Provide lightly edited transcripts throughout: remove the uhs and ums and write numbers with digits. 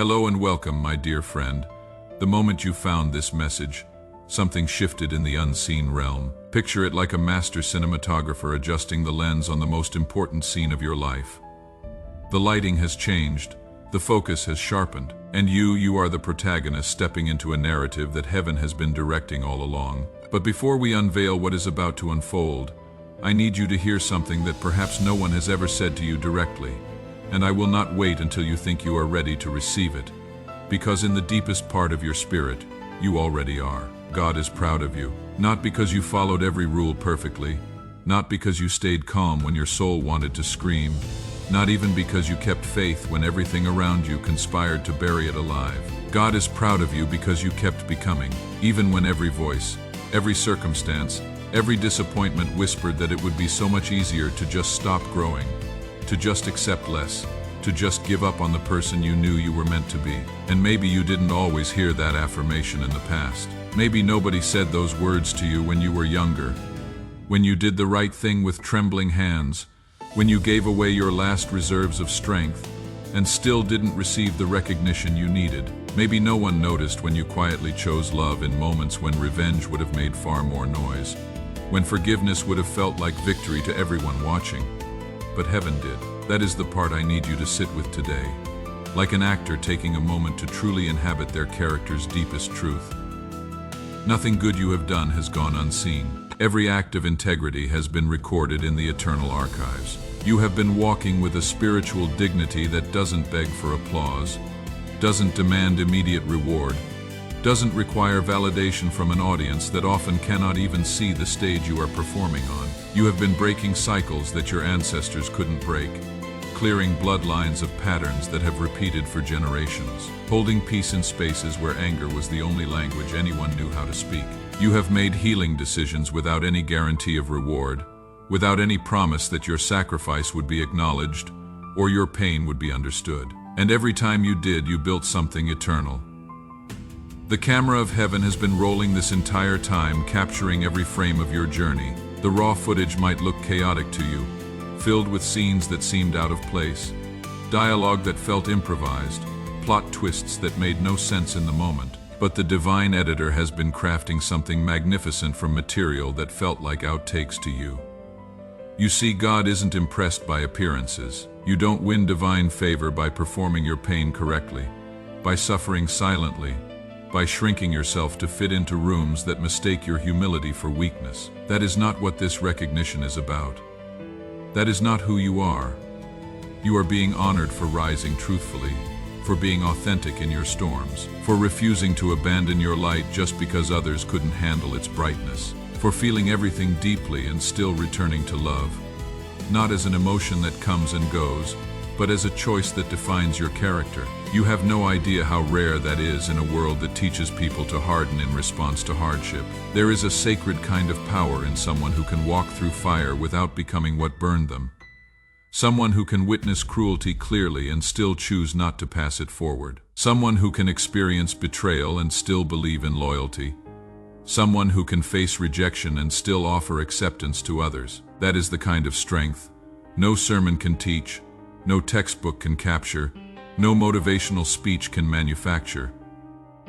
Hello and welcome, my dear friend. The moment you found this message, something shifted in the unseen realm. Picture it like a master cinematographer adjusting the lens on the most important scene of your life. The lighting has changed, the focus has sharpened, and you are the protagonist stepping into a narrative that heaven has been directing all along. But before we unveil what is about to unfold, I need you to hear something that perhaps no one has ever said to you directly. And I will not wait until you think you are ready to receive it, because in the deepest part of your spirit, you already are. God is proud of you, not because you followed every rule perfectly, not because you stayed calm when your soul wanted to scream, not even because you kept faith when everything around you conspired to bury it alive. God is proud of you because you kept becoming, even when every voice, every circumstance, every disappointment whispered that it would be so much easier to just stop growing, to just accept less, to just give up on the person you knew you were meant to be. And maybe you didn't always hear that affirmation in the past. Maybe nobody said those words to you when you were younger, when you did the right thing with trembling hands, when you gave away your last reserves of strength, and still didn't receive the recognition you needed. Maybe no one noticed when you quietly chose love in moments when revenge would have made far more noise, when forgiveness would have felt like victory to everyone watching. But heaven did. That is the part I need you to sit with today, like an actor taking a moment to truly inhabit their character's deepest truth. Nothing good you have done has gone unseen. Every act of integrity has been recorded in the eternal archives. You have been walking with a spiritual dignity that doesn't beg for applause, doesn't demand immediate reward, doesn't require validation from an audience that often cannot even see the stage you are performing on. You have been breaking cycles that your ancestors couldn't break, clearing bloodlines of patterns that have repeated for generations, holding peace in spaces where anger was the only language anyone knew how to speak. You have made healing decisions without any guarantee of reward, without any promise that your sacrifice would be acknowledged or your pain would be understood. And every time you did, you built something eternal. The camera of heaven has been rolling this entire time, capturing every frame of your journey. The raw footage might look chaotic to you, filled with scenes that seemed out of place, dialogue that felt improvised, plot twists that made no sense in the moment. But the divine editor has been crafting something magnificent from material that felt like outtakes to you. You see, God isn't impressed by appearances. You don't win divine favor by performing your pain correctly, by suffering silently, by shrinking yourself to fit into rooms that mistake your humility for weakness. That is not what this recognition is about. That is not who you are. You are being honored for rising truthfully, for being authentic in your storms, for refusing to abandon your light just because others couldn't handle its brightness, for feeling everything deeply and still returning to love, not as an emotion that comes and goes, but as a choice that defines your character. You have no idea how rare that is in a world that teaches people to harden in response to hardship. There is a sacred kind of power in someone who can walk through fire without becoming what burned them. Someone who can witness cruelty clearly and still choose not to pass it forward. Someone who can experience betrayal and still believe in loyalty. Someone who can face rejection and still offer acceptance to others. That is the kind of strength no sermon can teach, no textbook can capture, no motivational speech can manufacture.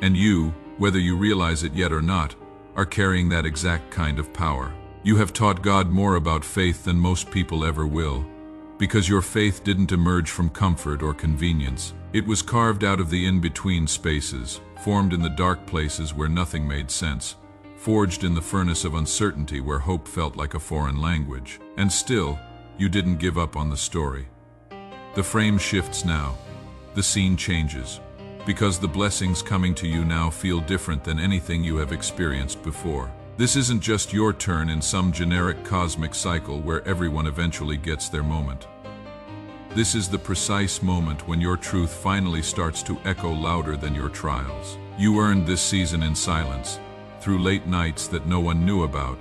And you, whether you realize it yet or not, are carrying that exact kind of power. You have taught God more about faith than most people ever will, because your faith didn't emerge from comfort or convenience. It was carved out of the in-between spaces, formed in the dark places where nothing made sense, forged in the furnace of uncertainty where hope felt like a foreign language. And still, you didn't give up on the story. The frame shifts now. The scene changes, because the blessings coming to you now feel different than anything you have experienced before. This isn't just your turn in some generic cosmic cycle where everyone eventually gets their moment. This is the precise moment when your truth finally starts to echo louder than your trials. You earned this season in silence, through late nights that no one knew about,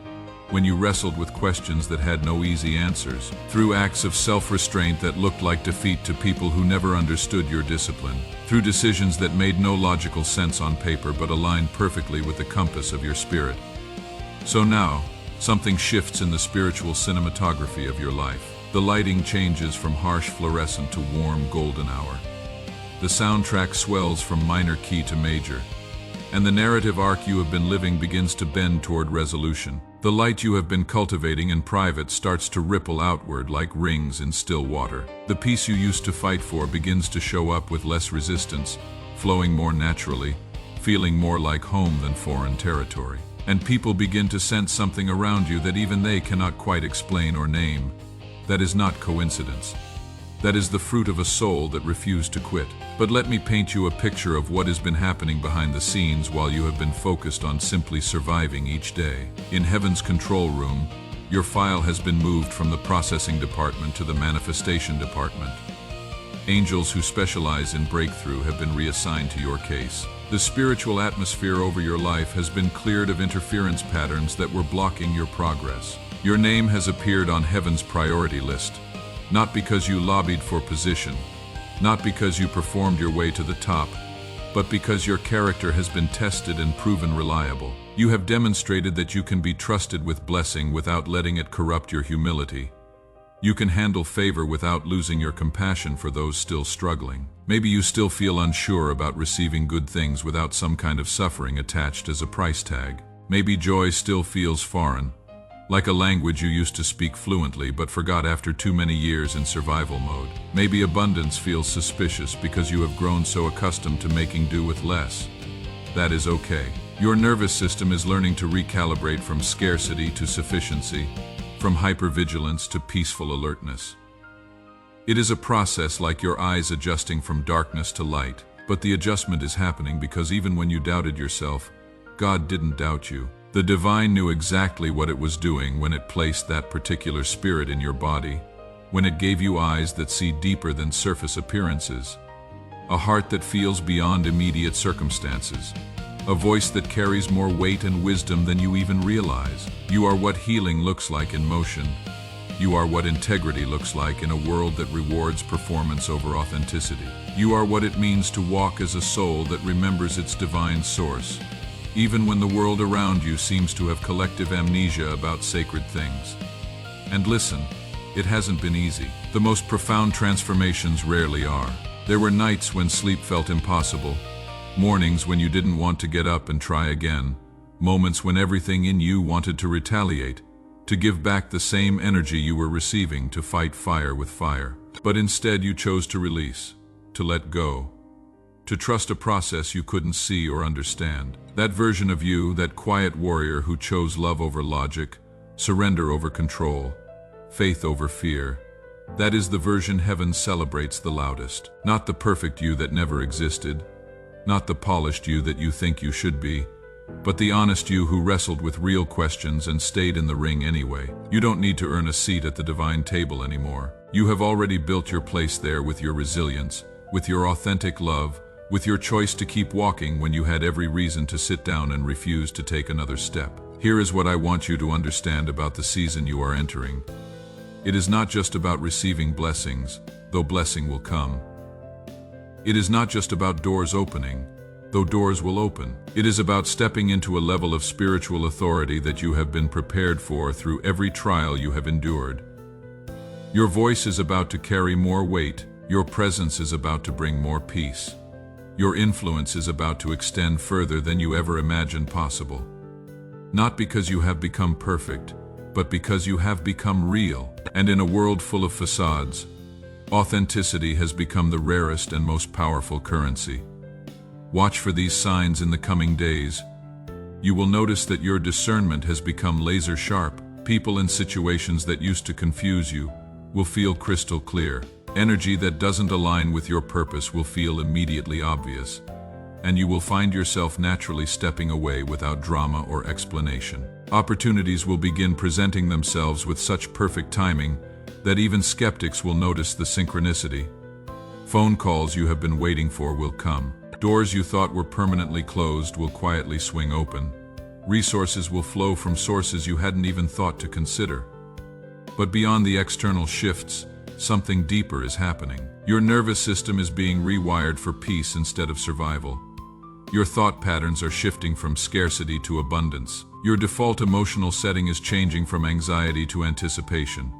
when you wrestled with questions that had no easy answers, through acts of self-restraint that looked like defeat to people who never understood your discipline, through decisions that made no logical sense on paper but aligned perfectly with the compass of your spirit. So now, something shifts in the spiritual cinematography of your life. The lighting changes from harsh fluorescent to warm golden hour. The soundtrack swells from minor key to major, and the narrative arc you have been living begins to bend toward resolution. The light you have been cultivating in private starts to ripple outward like rings in still water. The peace you used to fight for begins to show up with less resistance, flowing more naturally, feeling more like home than foreign territory. And people begin to sense something around you that even they cannot quite explain or name. That is not coincidence. That is the fruit of a soul that refused to quit. But let me paint you a picture of what has been happening behind the scenes while you have been focused on simply surviving each day. In heaven's control room, your file has been moved from the processing department to the manifestation department. Angels who specialize in breakthrough have been reassigned to your case. The spiritual atmosphere over your life has been cleared of interference patterns that were blocking your progress. Your name has appeared on heaven's priority list. Not because you lobbied for position, not because you performed your way to the top, but because your character has been tested and proven reliable. You have demonstrated that you can be trusted with blessing without letting it corrupt your humility. You can handle favor without losing your compassion for those still struggling. Maybe you still feel unsure about receiving good things without some kind of suffering attached as a price tag. Maybe joy still feels foreign, like a language you used to speak fluently but forgot after too many years in survival mode. Maybe abundance feels suspicious because you have grown so accustomed to making do with less. That is okay. Your nervous system is learning to recalibrate from scarcity to sufficiency, from hypervigilance to peaceful alertness. It is a process like your eyes adjusting from darkness to light, but the adjustment is happening because even when you doubted yourself, God didn't doubt you. The divine knew exactly what it was doing when it placed that particular spirit in your body, when it gave you eyes that see deeper than surface appearances, a heart that feels beyond immediate circumstances, a voice that carries more weight and wisdom than you even realize. You are what healing looks like in motion. You are what integrity looks like in a world that rewards performance over authenticity. You are what it means to walk as a soul that remembers its divine source, even when the world around you seems to have collective amnesia about sacred things. And listen, it hasn't been easy. The most profound transformations rarely are. There were nights when sleep felt impossible, mornings when you didn't want to get up and try again, moments when everything in you wanted to retaliate, to give back the same energy you were receiving, to fight fire with fire. But instead you chose to release, to let go, to trust a process you couldn't see or understand. That version of you, that quiet warrior who chose love over logic, surrender over control, faith over fear, that is the version heaven celebrates the loudest. Not the perfect you that never existed, not the polished you that you think you should be, but the honest you who wrestled with real questions and stayed in the ring anyway. You don't need to earn a seat at the divine table anymore. You have already built your place there with your resilience, with your authentic love, with your choice to keep walking when you had every reason to sit down and refuse to take another step. Here is what I want you to understand about the season you are entering. It is not just about receiving blessings, though blessing will come. It is not just about doors opening, though doors will open. It is about stepping into a level of spiritual authority that you have been prepared for through every trial you have endured. Your voice is about to carry more weight. Your presence is about to bring more peace. Your influence is about to extend further than you ever imagined possible. Not because you have become perfect, but because you have become real. And in a world full of facades, authenticity has become the rarest and most powerful currency. Watch for these signs in the coming days. You will notice that your discernment has become laser sharp. People and situations that used to confuse you will feel crystal clear. Energy that doesn't align with your purpose will feel immediately obvious, and you will find yourself naturally stepping away without drama or explanation. Opportunities will begin presenting themselves with such perfect timing that even skeptics will notice the synchronicity. Phone calls you have been waiting for will come. Doors you thought were permanently closed will quietly swing open. Resources will flow from sources you hadn't even thought to consider. But beyond the external shifts, something deeper is happening. Your nervous system is being rewired for peace instead of survival. Your thought patterns are shifting from scarcity to abundance. Your default emotional setting is changing from anxiety to anticipation.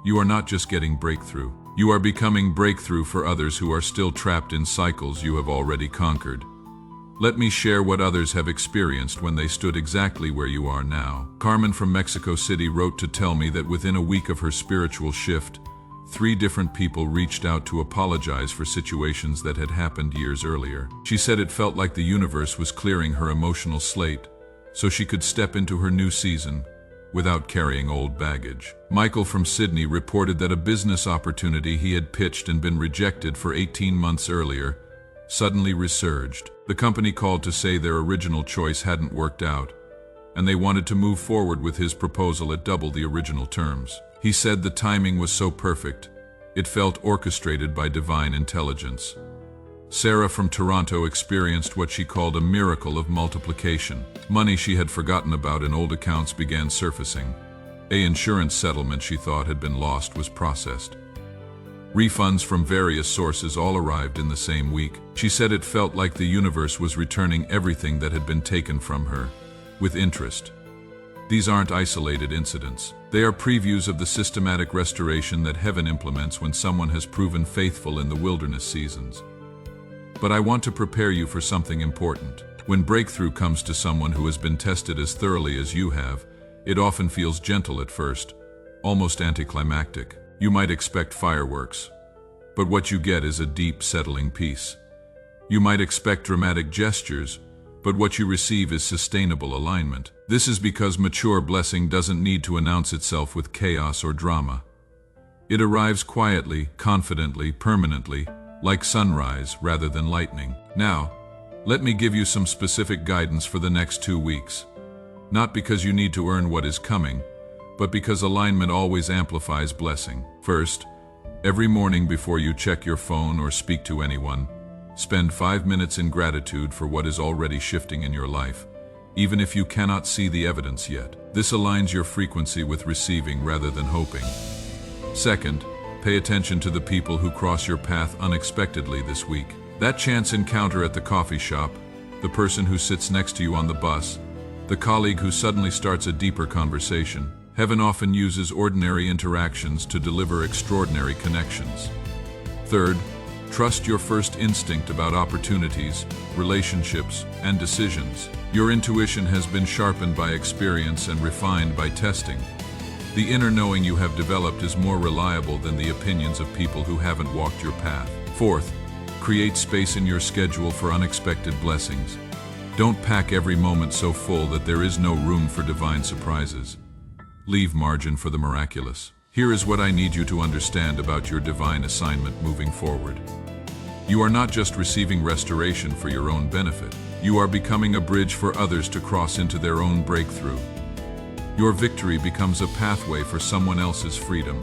You are not just getting breakthrough. You are becoming breakthrough for others who are still trapped in cycles you have already conquered. Let me share what others have experienced when they stood exactly where you are now. Carmen from Mexico City wrote to tell me that within a week of her spiritual shift, 3 different people reached out to apologize for situations that had happened years earlier. She said it felt like the universe was clearing her emotional slate so she could step into her new season without carrying old baggage. Michael from Sydney reported that a business opportunity he had pitched and been rejected for 18 months earlier suddenly resurged. The company called to say their original choice hadn't worked out, and they wanted to move forward with his proposal at double the original terms. He said the timing was so perfect, it felt orchestrated by divine intelligence. Sarah from Toronto experienced what she called a miracle of multiplication. Money she had forgotten about in old accounts began surfacing. An insurance settlement she thought had been lost was processed. Refunds from various sources all arrived in the same week. She said it felt like the universe was returning everything that had been taken from her, with interest. These aren't isolated incidents. They are previews of the systematic restoration that heaven implements when someone has proven faithful in the wilderness seasons. But I want to prepare you for something important. When breakthrough comes to someone who has been tested as thoroughly as you have, it often feels gentle at first, almost anticlimactic. You might expect fireworks, but what you get is a deep, settling peace. You might expect dramatic gestures, but what you receive is sustainable alignment. This is because mature blessing doesn't need to announce itself with chaos or drama. It arrives quietly, confidently, permanently, like sunrise rather than lightning. Now, let me give you some specific guidance for the next 2 weeks. Not because you need to earn what is coming, but because alignment always amplifies blessing. First, every morning before you check your phone or speak to anyone, spend 5 minutes in gratitude for what is already shifting in your life, even if you cannot see the evidence yet. This aligns your frequency with receiving rather than hoping. Second, pay attention to the people who cross your path unexpectedly this week. That chance encounter at the coffee shop, the person who sits next to you on the bus, the colleague who suddenly starts a deeper conversation. Heaven often uses ordinary interactions to deliver extraordinary connections. Third, trust your first instinct about opportunities, relationships, and decisions. Your intuition has been sharpened by experience and refined by testing. The inner knowing you have developed is more reliable than the opinions of people who haven't walked your path. Fourth, create space in your schedule for unexpected blessings. Don't pack every moment so full that there is no room for divine surprises. Leave margin for the miraculous. Here is what I need you to understand about your divine assignment moving forward. You are not just receiving restoration for your own benefit. You are becoming a bridge for others to cross into their own breakthrough. Your victory becomes a pathway for someone else's freedom.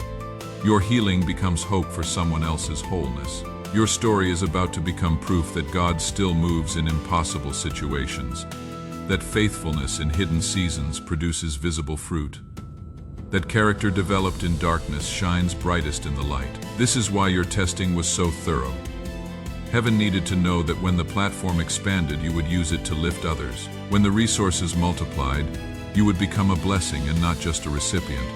Your healing becomes hope for someone else's wholeness. Your story is about to become proof that God still moves in impossible situations, that faithfulness in hidden seasons produces visible fruit, that character developed in darkness shines brightest in the light. This is why your testing was so thorough. Heaven needed to know that when the platform expanded, you would use it to lift others. When the resources multiplied, you would become a blessing and not just a recipient.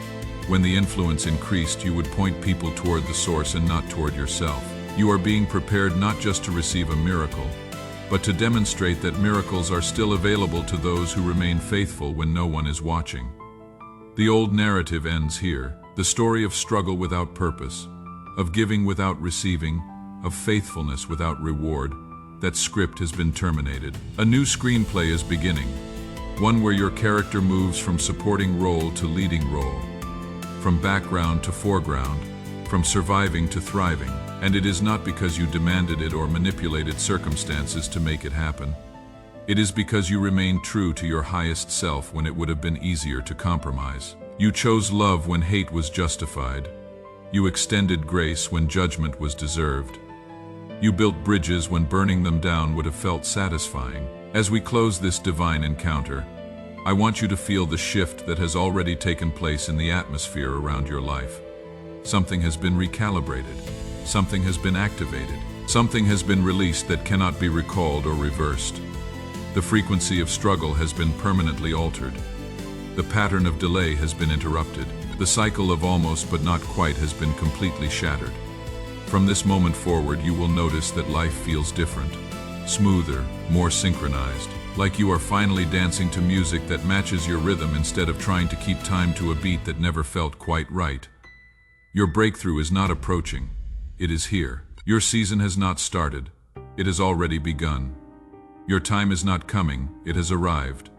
When the influence increased, you would point people toward the source and not toward yourself. You are being prepared not just to receive a miracle, but to demonstrate that miracles are still available to those who remain faithful when no one is watching. The old narrative ends here, the story of struggle without purpose, of giving without receiving, of faithfulness without reward. That script has been terminated. A new screenplay is beginning, one where your character moves from supporting role to leading role, from background to foreground, from surviving to thriving. And it is not because you demanded it or manipulated circumstances to make it happen. It is because you remained true to your highest self when it would have been easier to compromise. You chose love when hate was justified. You extended grace when judgment was deserved. You built bridges when burning them down would have felt satisfying. As we close this divine encounter, I want you to feel the shift that has already taken place in the atmosphere around your life. Something has been recalibrated. Something has been activated. Something has been released that cannot be recalled or reversed. The frequency of struggle has been permanently altered. The pattern of delay has been interrupted. The cycle of almost but not quite has been completely shattered. From this moment forward, you will notice that life feels different, smoother, more synchronized, like you are finally dancing to music that matches your rhythm instead of trying to keep time to a beat that never felt quite right. Your breakthrough is not approaching, it is here. Your season has not started, it has already begun. Your time is not coming, it has arrived.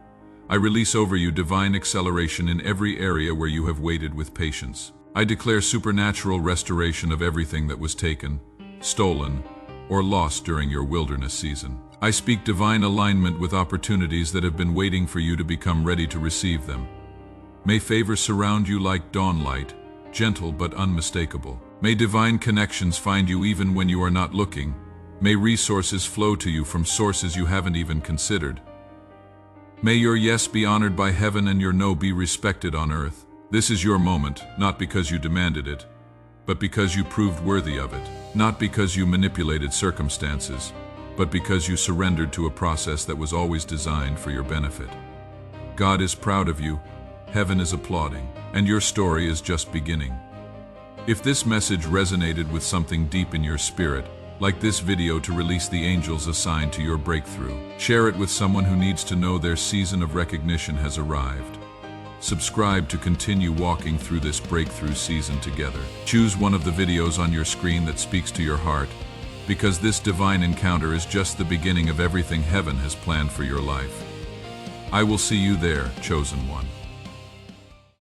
I release over you divine acceleration in every area where you have waited with patience. I declare supernatural restoration of everything that was taken, stolen, or lost during your wilderness season. I speak divine alignment with opportunities that have been waiting for you to become ready to receive them. May favor surround you like dawn light, gentle but unmistakable. May divine connections find you even when you are not looking. May resources flow to you from sources you haven't even considered. May your yes be honored by heaven and your no be respected on earth. This is your moment, not because you demanded it, but because you proved worthy of it. Not because you manipulated circumstances, but because you surrendered to a process that was always designed for your benefit. God is proud of you, heaven is applauding, and your story is just beginning. If this message resonated with something deep in your spirit, like this video to release the angels assigned to your breakthrough. Share it with someone who needs to know their season of recognition has arrived. Subscribe to continue walking through this breakthrough season together. Choose one of the videos on your screen that speaks to your heart, because this divine encounter is just the beginning of everything heaven has planned for your life. I will see you there, chosen one.